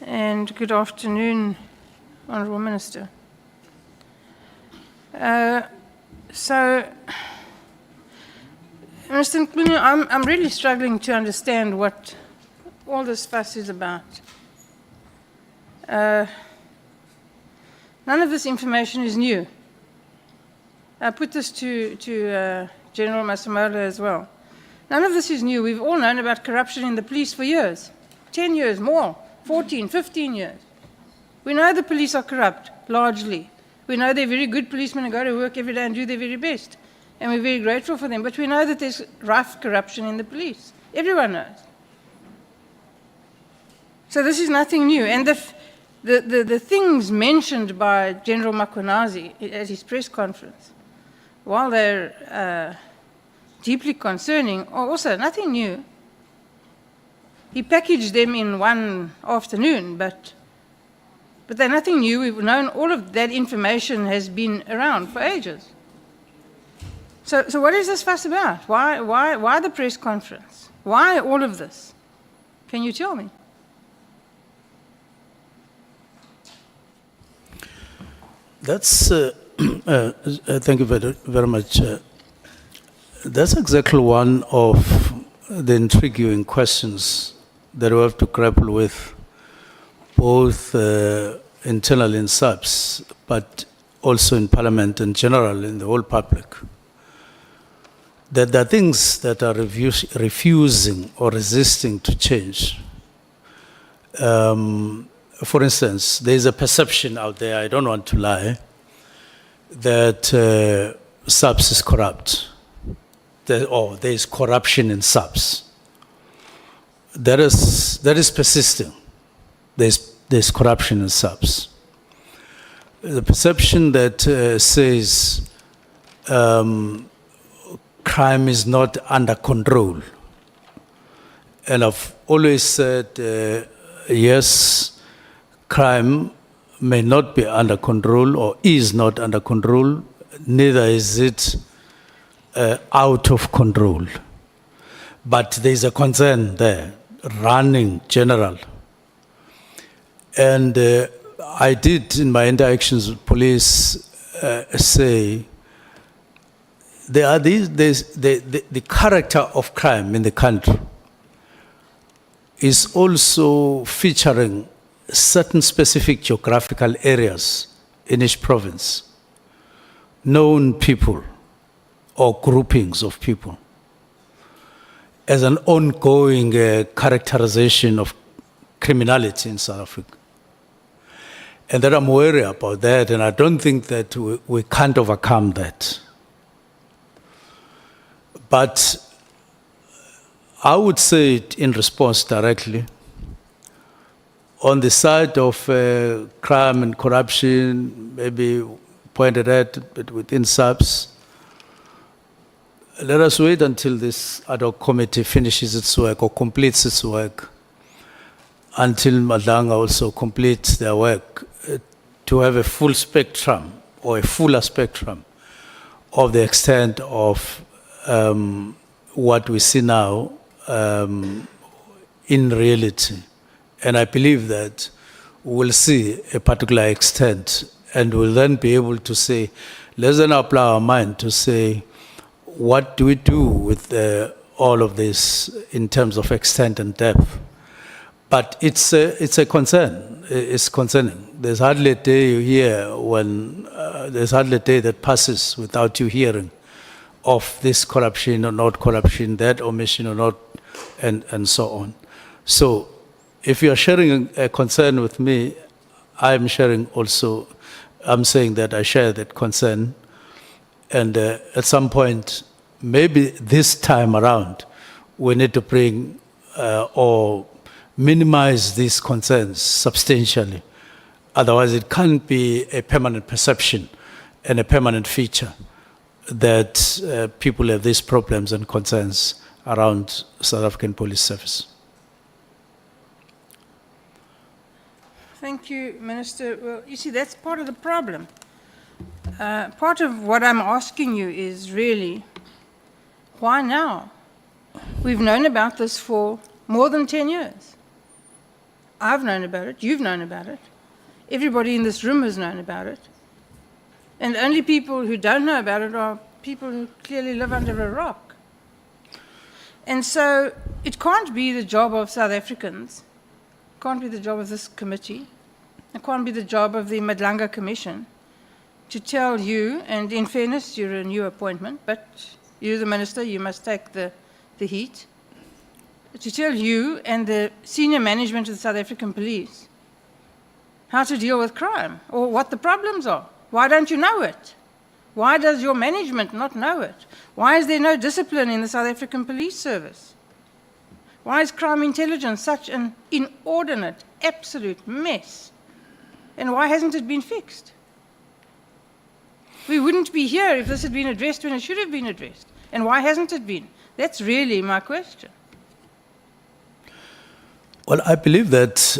and good afternoon, Honourable Minister. So, Minister Mkhwanazi, I'm really struggling to understand what all this fuss is about. None of this information is new. I put this to General Masemola as well. None of this is new. We've all known about corruption in the police for years, 10 years, more, 14, 15 years. We know the police are corrupt, largely. We know they're very good policemen who go to work every day and do their very best. And we're very grateful for them. But we know that there's rife corruption in the police. Everyone knows. So this is nothing new. And the things mentioned by General Mkhwanazi at his press conference, while they're deeply concerning, are also nothing new. He packaged them in one afternoon, but they're nothing new. We've known all of that information has been around for ages. So what is this fuss about? Why the press conference? Why all of this? Can you tell me? That's, thank you very much. That's exactly one of the intriguing questions that we have to grapple with, both internally in SAPS, but also in Parliament in general, in the whole public. That there are things that are refusing or resisting to change. For instance, there is a perception out there, I don't want to lie, that SAPS is corrupt, or there is corruption in SAPS. That is persisting. There's corruption in SAPS. The perception that says crime is not under control. And I've always said, yes, crime may not be under control or is not under control, neither is it out of control. But there's a concern there, running general. And I did, in my interactions with police, say there are the character of crime in the country is also featuring certain specific geographical areas in each province, known people or groupings of people, as an ongoing characterization of criminality in South Africa. And that I'm worried about that, and I don't think that we can't overcome that. But I would say it in response directly. On the side of crime and corruption, maybe pointed at, but within SAPS, let us wait until this ad hoc committee finishes its work or completes its work, until Nhlanhla also completes their work, to have a full spectrum or a fuller spectrum of the extent of what we see now in reality. And I believe that we'll see a particular extent, and we'll then be able to say, let's then apply our mind to say, what do we do with all of this in terms of extent and depth? But it's a concern. It's concerning. There's hardly a day you hear when, there's hardly a day that passes without you hearing of this corruption or not corruption, that omission or not, and so on. So if you are sharing a concern with me, I'm sharing also, I'm saying that I share that concern. And at some point, maybe this time around, we need to bring or minimize these concerns substantially. Otherwise, it can't be a permanent perception and a permanent feature that people have these problems and concerns around South African Police Service. Thank you, Minister. Well, you see, that's part of the problem. Part of what I'm asking you is really, why now? We've known about this for more than 10 years. I've known about it, you've known about it, everybody in this room has known about it. And the only people who don't know about it are people who clearly live under a rock. And so it can't be the job of South Africans, it can't be the job of this committee, it can't be the job of the Nhlanhla Commission to tell you, and in fairness, you're a new appointment, but you're the minister, you must take the heat, to tell you and the senior management of the South African police how to deal with crime or what the problems are. Why don't you know it? Why does your management not know it? Why is there no discipline in the South African police service? Why is crime intelligence such an inordinate, absolute mess? And why hasn't it been fixed? We wouldn't be here if this had been addressed when it should have been addressed. And why hasn't it been? That's really my question. Well, I believe that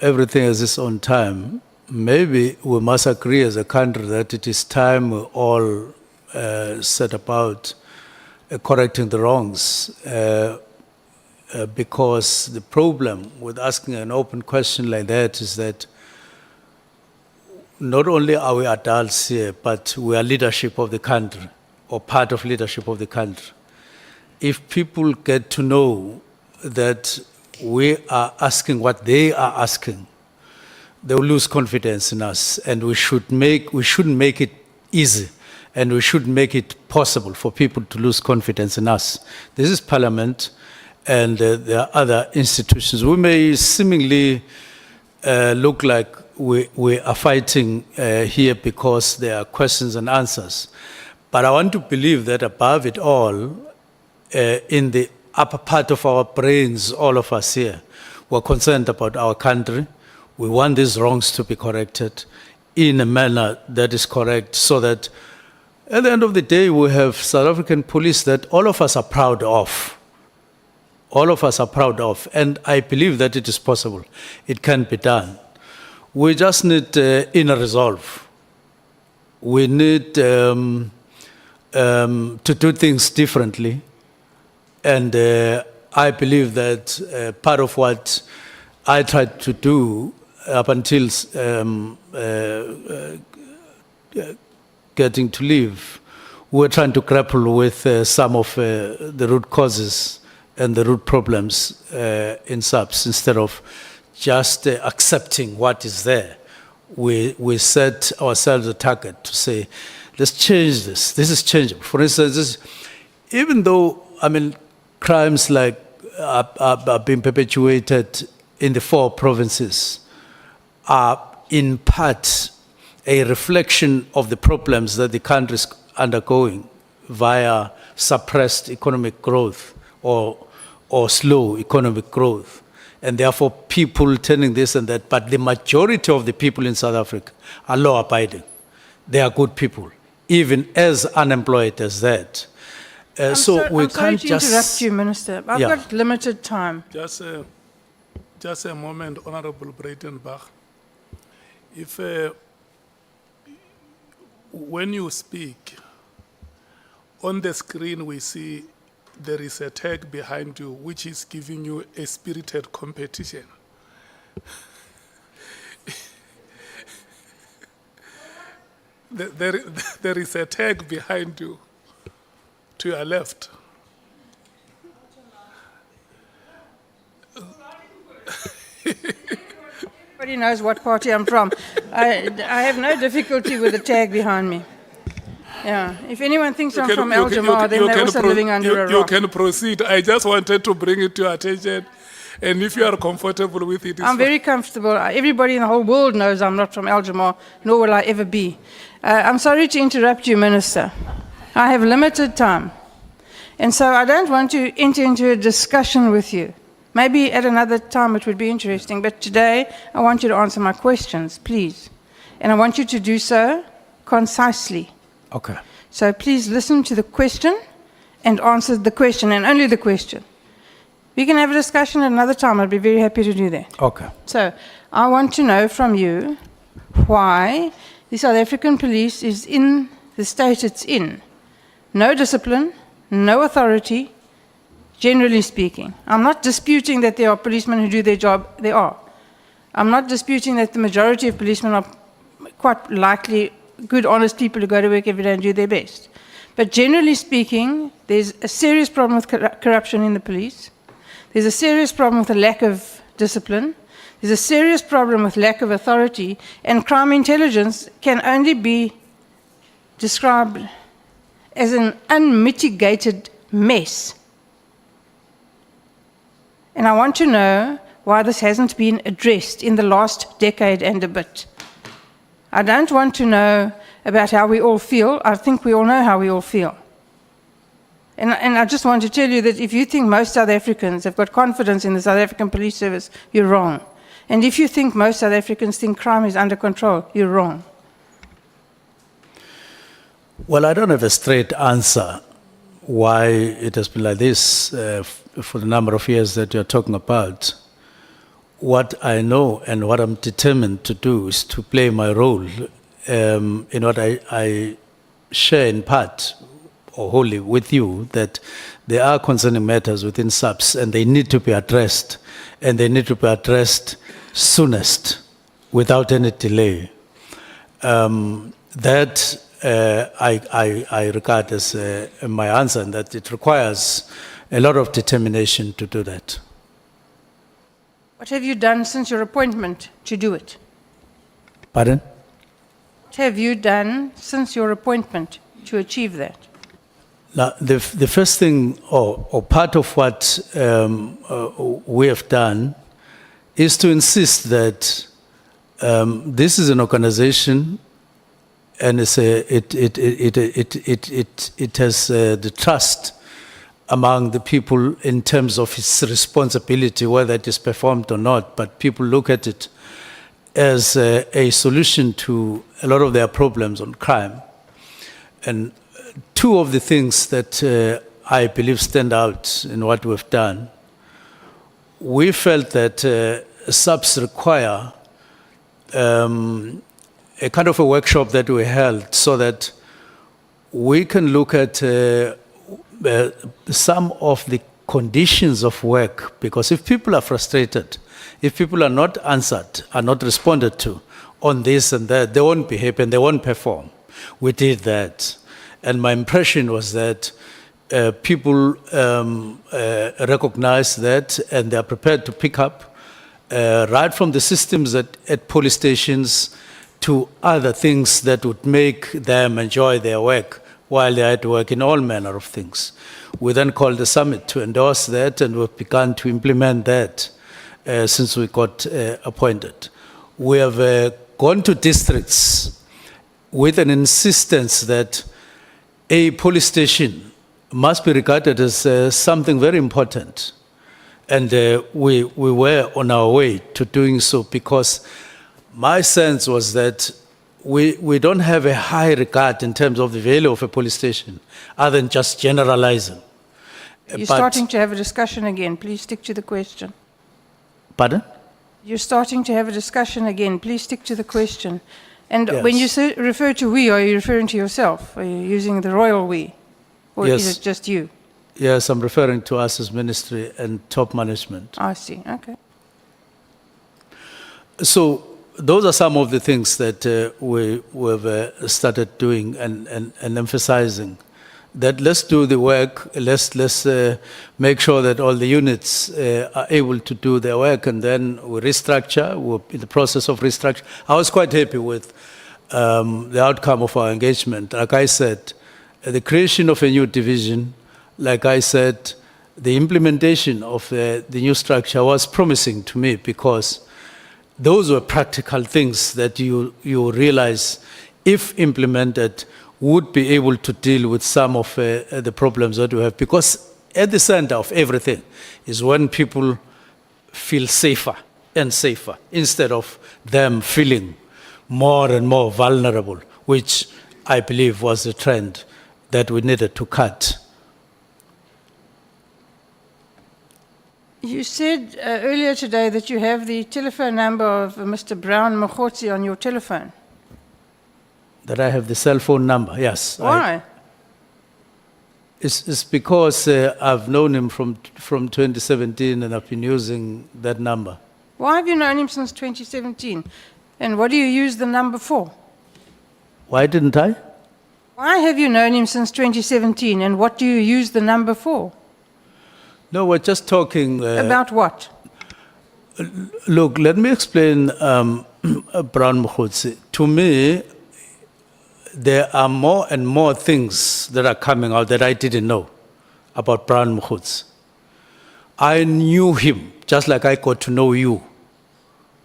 everything has its own time. Maybe we must agree as a country that it is time we all set about correcting the wrongs. Because the problem with asking an open question like that is that not only are we adults here, but we are leadership of the country, or part of leadership of the country. If people get to know that we are asking what they are asking, they will lose confidence in us, and we shouldn't make it easy, and we should make it possible for people to lose confidence in us. This is Parliament, and there are other institutions. We may seemingly look like we are fighting here because there are questions and answers. But I want to believe that above it all, in the upper part of our brains, all of us here, we're concerned about our country. We want these wrongs to be corrected in a manner that is correct, so that at the end of the day, we have South African police that all of us are proud of. All of us are proud of, and I believe that it is possible. It can be done. We just need inner resolve. We need to do things differently. And I believe that part of what I tried to do up until getting to leave, we're trying to grapple with some of the root causes and the root problems in SAPS. Instead of just accepting what is there, we set ourselves a target to say, let's change this. This is changeable. For instance, even though, crimes like are being perpetuated in the 4 provinces are in part a reflection of the problems that the country is undergoing via suppressed economic growth or slow economic growth, and therefore people turning this and that. But the majority of the people in South Africa are law-abiding. They are good people, even as unemployed as that. I'm sorry to interrupt you, Minister. I've got limited time. Just a moment, Honorable Breytenbach. If when you speak, on the screen we see there is a tag behind you which is giving you a spirited competition. There is a tag behind you to your left. Everybody knows what party I'm from. I have no difficulty with the tag behind me. Yeah, if anyone thinks I'm from Al Jamar, then they're also living under a rock. You can proceed. I just wanted to bring it to your attention. And if you are comfortable with it, I'm very comfortable. Everybody in the whole world knows I'm not from Al Jamar, nor will I ever be. I'm sorry to interrupt you, Minister. I have limited time. And so I don't want to enter into a discussion with you. Maybe at another time it would be interesting, but today I want you to answer my questions, please. And I want you to do so concisely. Okay. So please listen to the question and answer the question, and only the question. We can have a discussion at another time. I'd be very happy to do that. Okay. So I want to know from you why the South African police is in the state it's in. No discipline, no authority, generally speaking. I'm not disputing that there are policemen who do their job. There are. I'm not disputing that the majority of policemen are quite likely good, honest people who go to work every day and do their best. But generally speaking, there's a serious problem with corruption in the police. There's a serious problem with a lack of discipline. There's a serious problem with lack of authority, and crime intelligence can only be described as an unmitigated mess. And I want to know why this hasn't been addressed in the last decade and a bit. I don't want to know about how we all feel. I think we all know how we all feel. And I just want to tell you that if you think most South Africans have got confidence in the South African Police Service, you're wrong. And if you think most South Africans think crime is under control, you're wrong. Well, I don't have a straight answer why it has been like this for the number of years that you're talking about. What I know and what I'm determined to do is to play my role in what I share in part or wholly with you, that there are concerning matters within SAPS and they need to be addressed, and they need to be addressed soonest without any delay. That I regard as my answer, and that it requires a lot of determination to do that. What have you done since your appointment to do it? Pardon? What have you done since your appointment to achieve that? Now, the first thing, or part of what we have done, is to insist that this is an organization, and it has the trust among the people in terms of its responsibility, whether it is performed or not. But people look at it as a solution to a lot of their problems on crime. And two of the things that I believe stand out in what we've done, we felt that SAPS require a kind of a workshop that we held so that we can look at some of the conditions of work, because if people are frustrated, if people are not answered, are not responded to on this and that, they won't be happy and they won't perform. We did that. And my impression was that people recognize that, and they are prepared to pick up right from the systems at police stations to other things that would make them enjoy their work while they are at work, in all manner of things. We then called the summit to endorse that, and we've begun to implement that since we got appointed. We have gone to districts with an insistence that a police station must be regarded as something very important. And we were on our way to doing so, because my sense was that we don't have a high regard in terms of the value of a police station, other than just generalizing. You're starting to have a discussion again. Please stick to the question. Pardon? You're starting to have a discussion again. Please stick to the question. And Yes. when you refer to we, are you referring to yourself? Are you using the royal we? Or Yes. is it just you? Yes, I'm referring to us as ministry and top management. I see. Okay. So those are some of the things that we've started doing and emphasizing. That let's do the work, let's make sure that all the units are able to do their work, and then we restructure. We're in the process of restructure. I was quite happy with the outcome of our engagement. Like I said, the creation of a new division, like I said, the implementation of the new structure was promising to me, because those were practical things that you realize, if implemented, would be able to deal with some of the problems that we have. Because at the center of everything is when people feel safer and safer, instead of them feeling more and more vulnerable, which I believe was the trend that we needed to cut. You said earlier today that you have the telephone number of Mr. Brown Mkhwanazi on your telephone. That I have the cell phone number, yes. Why? It's because I've known him from 2017, and I've been using that number. Why have you known him since 2017? And what do you use the number for? Why didn't I? Why have you known him since 2017? And what do you use the number for? No, we're just talking. About what? Look, let me explain, Brown Mkhwanazi. To me, there are more and more things that are coming out that I didn't know about Brown Mkhwanazi. I knew him just like I got to know you.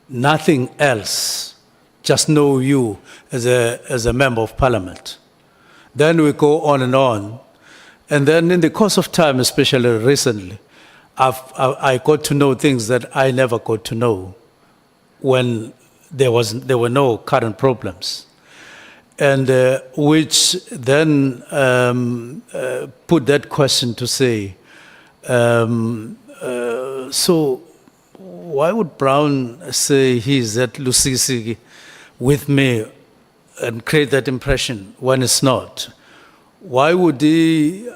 Nothing else. Just know you as a member of parliament. Then we go on. And then in the course of time, especially recently, I got to know things that I never got to know when there were no current problems. And which then put that question to say, so why would Brown say he's at Lusisi with me and create that impression when it's not? Why would he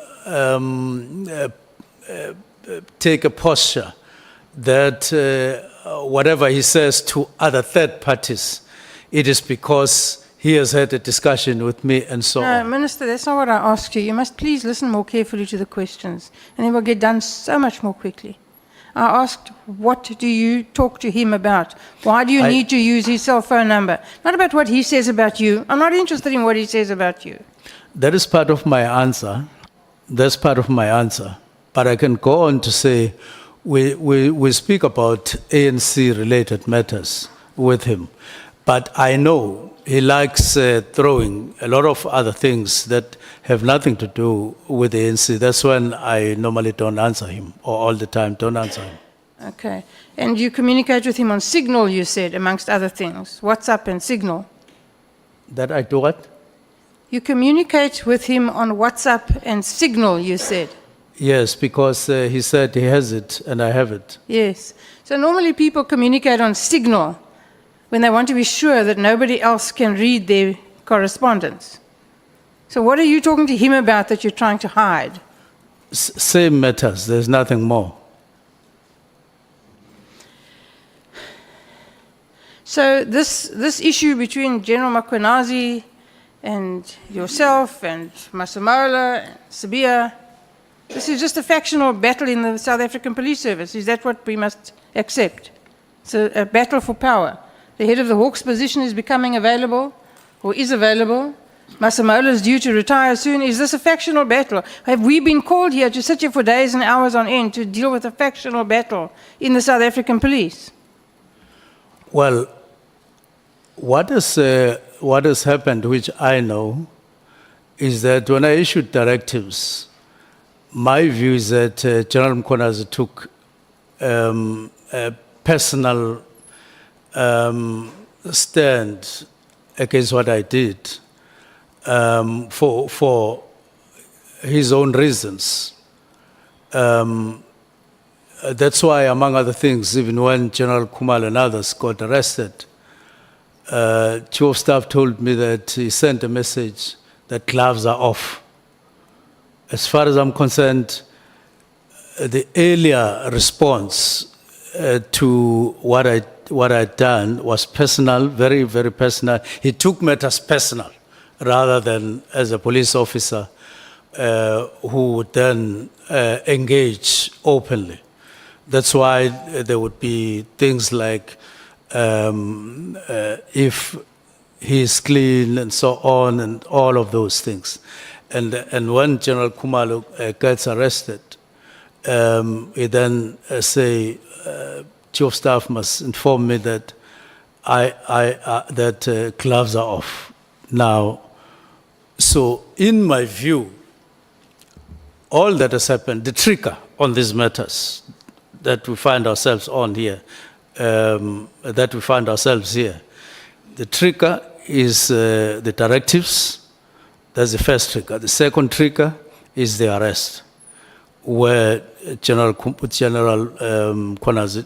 take a posture that whatever he says to other third parties, it is because he has had a discussion with me and so on? Minister, that's not what I asked you. You must please listen more carefully to the questions, and it will get done so much more quickly. I asked, what do you talk to him about? Why do you need to use his cell phone number? Not about what he says about you. I'm not interested in what he says about you. That is part of my answer. That's part of my answer. But I can go on to say, we speak about ANC-related matters with him. But I know he likes throwing a lot of other things that have nothing to do with the ANC. That's when I normally don't answer him, or all the time don't answer him. Okay. And you communicate with him on Signal, you said, amongst other things. WhatsApp and Signal. That I do what? You communicate with him on WhatsApp and Signal, you said. Yes, because he said he has it and I have it. Yes. So normally people communicate on Signal when they want to be sure that nobody else can read their correspondence. So what are you talking to him about that you're trying to hide? Same matters, there's nothing more. So this issue between General Mkhwanazi and yourself and Masemola and Sabia, this is just a factional battle in the South African Police Service. Is that what we must accept? It's a battle for power. The head of the Hawks position is becoming available, or is available. Masemola is due to retire soon. Is this a factional battle? Have we been called here to sit here for days and hours on end to deal with a factional battle in the South African police? Well, what has happened, which I know, is that when I issued directives, my view is that General Mkhwanazi took a personal stand against what I did for his own reasons. That's why, among other things, even when General Kumalo and others got arrested, Chief of Staff told me that he sent a message that gloves are off. As far as I'm concerned, the earlier response to what I'd done was personal, very, very personal. He took matters personal rather than as a police officer who would then engage openly. That's why there would be things like if he's clean and so on and all of those things. And when General Kumalo gets arrested, he then say, Chief of Staff must inform me that that gloves are off now. So in my view, all that has happened, the trigger on these matters that we find ourselves on here, the trigger is the directives. That's the first trigger. The second trigger is the arrest, where General Mkhwanazi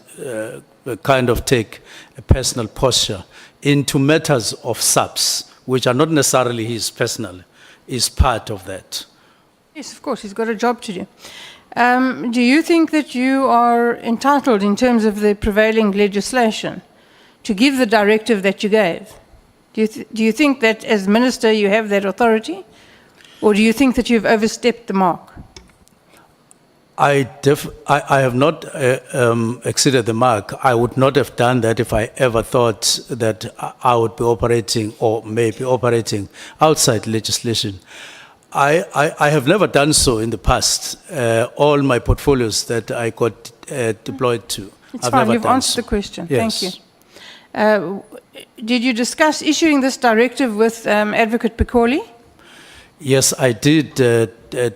kind of take a personal posture into matters of SAPS, which are not necessarily his personal, is part of that. Yes, of course, he's got a job to do. Do you think that you are entitled, in terms of the prevailing legislation, to give the directive that you gave? Do you think that as minister you have that authority? Or do you think that you've overstepped the mark? I have not exceeded the mark. I would not have done that if I ever thought that I would be operating or maybe operating outside legislation. I have never done so in the past. All my portfolios that I got deployed to. It's fine, you've answered the question. Yes. Thank you. Did you discuss issuing this directive with Advocate Pikoli? Yes, I did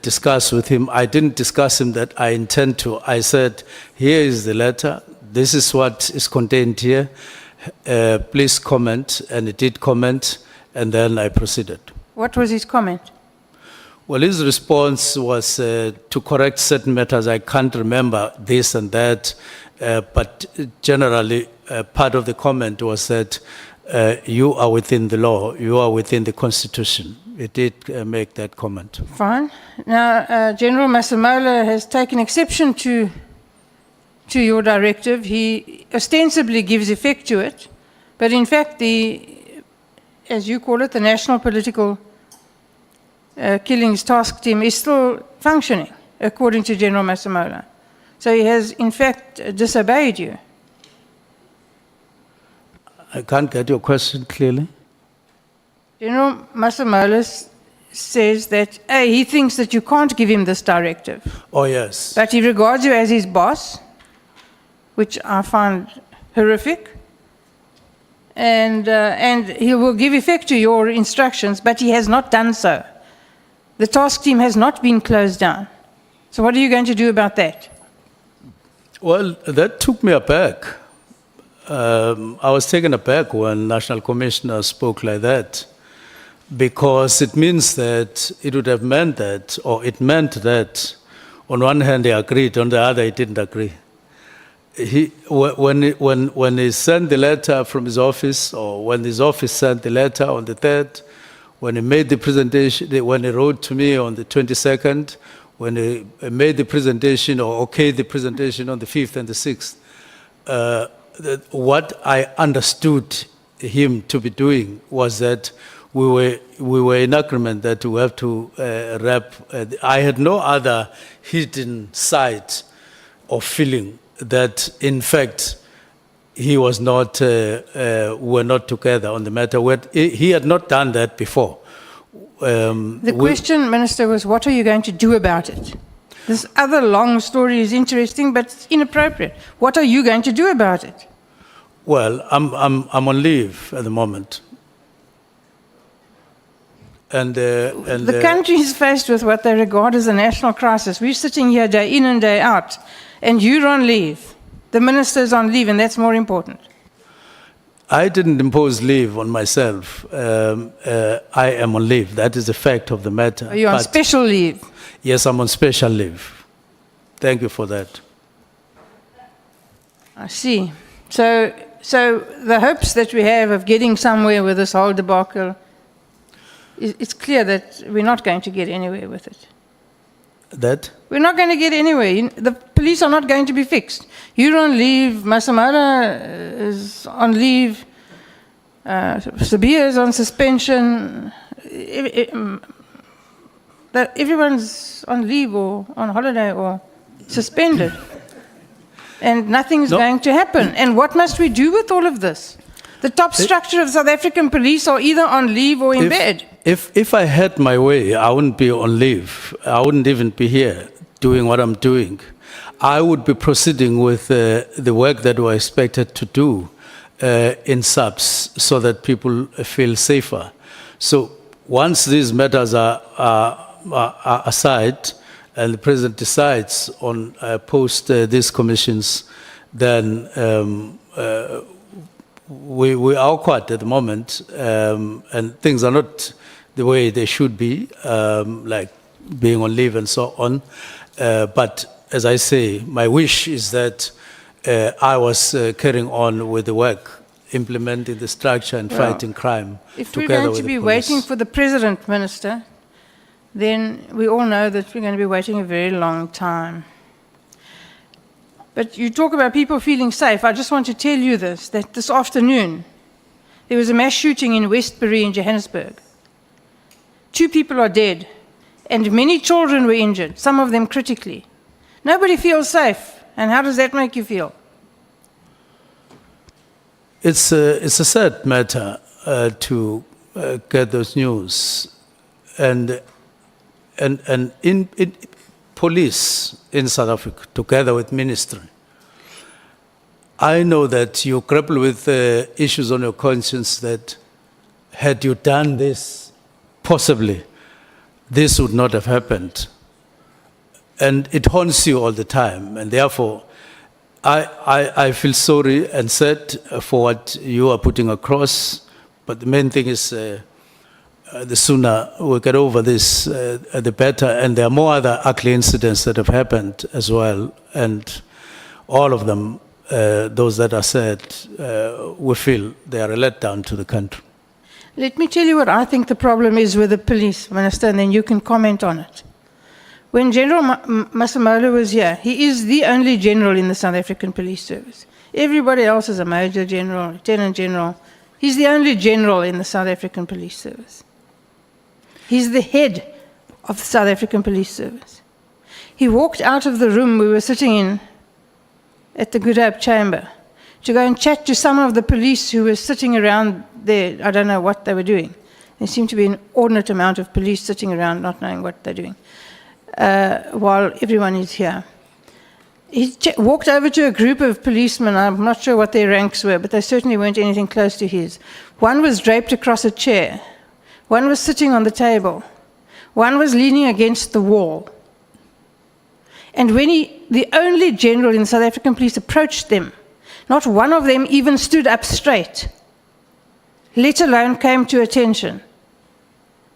discuss with him. I didn't discuss him that I intend to. I said, here is the letter. This is what is contained here. Please comment. And he did comment, and then I proceeded. What was his comment? Well, his response was to correct certain matters. I can't remember this and that, but generally, part of the comment was that you are within the law, you are within the Constitution. It did make that comment. Fine. Now, General Masemola has taken exception to your directive. He ostensibly gives effect to it, but in fact, as you call it, the National Political Killings Task Team is still functioning, according to General Masemola. So he has, in fact, disobeyed you. I can't get your question clearly. General Masemola says that, A, he thinks that you can't give him this directive. Oh, yes. But he regards you as his boss, which I find horrific. And he will give effect to your instructions, but he has not done so. The task team has not been closed down. So what are you going to do about that? Well, that took me aback. I was taken aback when National Commissioner spoke like that, because it means that it would have meant that, or it meant that, on one hand he agreed, on the other he didn't agree. When he sent the letter from his office, or when his office sent the letter on the 3rd, when he made the presentation, when he wrote to me on the 22nd, when he made the presentation or okayed the presentation on the 5th and the 6th, what I understood him to be doing was that we were in agreement that we have to wrap. I had no other hidden side or feeling that, in fact, he was not, were not together on the matter. He had not done that before. The question, Minister, was what are you going to do about it? This other long story is interesting, but it's inappropriate. What are you going to do about it? Well, I'm on leave at the moment. The country is faced with what they regard as a national crisis. We're sitting here day in and day out, and you're on leave. The minister's on leave, and that's more important. I didn't impose leave on myself. I am on leave. That is the fact of the matter. Are you on special leave? Yes, I'm on special leave. Thank you for that. I see. So the hopes that we have of getting somewhere with this whole debacle, it's clear that we're not going to get anywhere with it. That? We're not going to get anywhere. The police are not going to be fixed. You're on leave. Masemola is on leave. Sabia is on suspension. Everyone's on leave or on holiday or suspended. And nothing's going to happen. And what must we do with all of this? The top structure of South African police are either on leave or in bed. If I had my way, I wouldn't be on leave. I wouldn't even be here doing what I'm doing. I would be proceeding with the work that we're expected to do in SAPS so that people feel safer. So once these matters are aside and the President decides on post these commissions, then we are awkward at the moment, and things are not the way they should be, like being on leave and so on. But as I say, my wish is that I was carrying on with the work, implementing the structure and fighting crime If together we're going with to the be police. waiting for the President, Minister, then we all know that we're going to be waiting a very long time. But you talk about people feeling safe. I just want to tell you this, that this afternoon, there was a mass shooting in Westbury in Johannesburg. 2 people are dead, and many children were injured, some of them critically. Nobody feels safe. And how does that make you feel? It's a sad matter to get those news. And in police in South Africa, together with ministry, I know that you grapple with issues on your conscience that had you done this, possibly this would not have happened. And it haunts you all the time. And therefore, I feel sorry and sad for what you are putting across. But the main thing is the sooner we get over this, the better. And there are more other ugly incidents that have happened as well. And all of them, those that are said, we feel they are a letdown to the country. Let me tell you what I think the problem is with the police, Minister, and then you can comment on it. When General Masemola was here, he is the only general in the South African Police Service. Everybody else is a Major General, Lieutenant General. He's the only general in the South African Police Service. He's the head of the South African Police Service. He walked out of the room we were sitting in at the Good Hope Chamber to go and chat to some of the police who were sitting around there. I don't know what they were doing. There seemed to be an inordinate amount of police sitting around not knowing what they're doing. While everyone is here. He walked over to a group of policemen. I'm not sure what their ranks were, but they certainly weren't anything close to his. One was draped across a chair. One was sitting on the table. One was leaning against the wall. And when the only general in the South African police approached them, not one of them even stood up straight, let alone came to attention.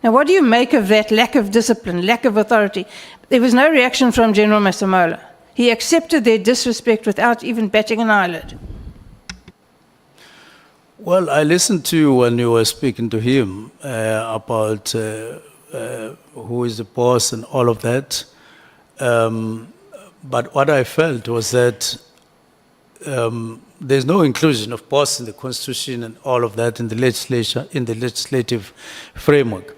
Now, what do you make of that lack of discipline, lack of authority? There was no reaction from General Masemola. He accepted their disrespect without even batting an eyelid. Well, I listened to you when you were speaking to him about who is the boss and all of that. But what I felt was that there's no inclusion of boss in the Constitution and all of that in the legislation, in the legislative framework.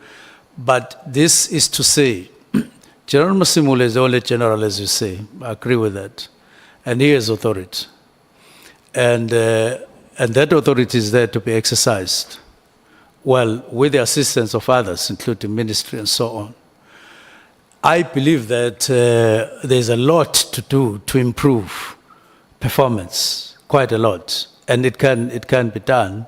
But this is to say, General Masemola is the only general, as you say. I agree with that. And he has authority. And that authority is there to be exercised, well, with the assistance of others, including ministry and so on. I believe that there's a lot to do to improve performance, quite a lot. And it can be done.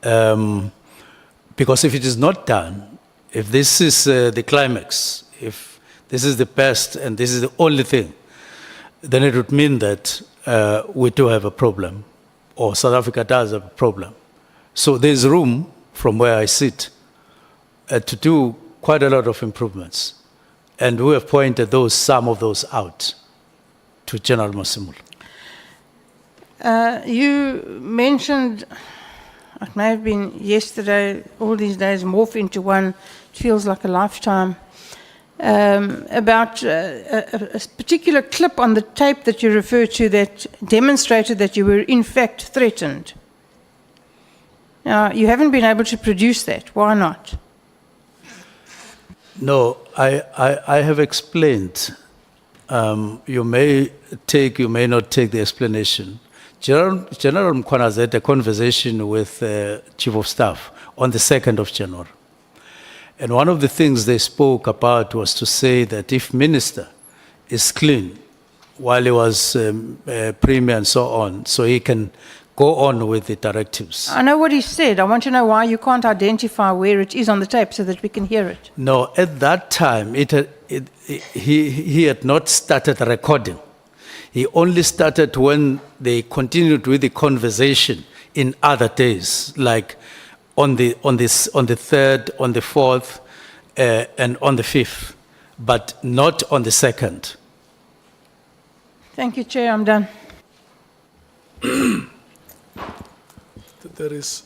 Because if it is not done, if this is the climax, if this is the best and this is the only thing, then it would mean that we do have a problem, or South Africa does have a problem. So there's room, from where I sit, to do quite a lot of improvements. And we have pointed some of those out to General Masemola. You mentioned, it may have been yesterday, all these days morph into one, it feels like a lifetime, about a particular clip on the tape that you referred to that demonstrated that you were in fact threatened. Now, you haven't been able to produce that. Why not? No, I have explained. You may take, you may not take the explanation. General Mkhwanazi had a conversation with Chief of Staff on the 2nd of January. And one of the things they spoke about was to say that if Minister is clean while he was Premier and so on, so he can go on with the directives. I know what he said. I want to know why you can't identify where it is on the tape so that we can hear it. No, at that time, he had not started recording. He only started when they continued with the conversation in other days, like on the 3rd, on the 4th, and on the 5th, but not on the 2nd. Thank you, Chair. I'm done. There is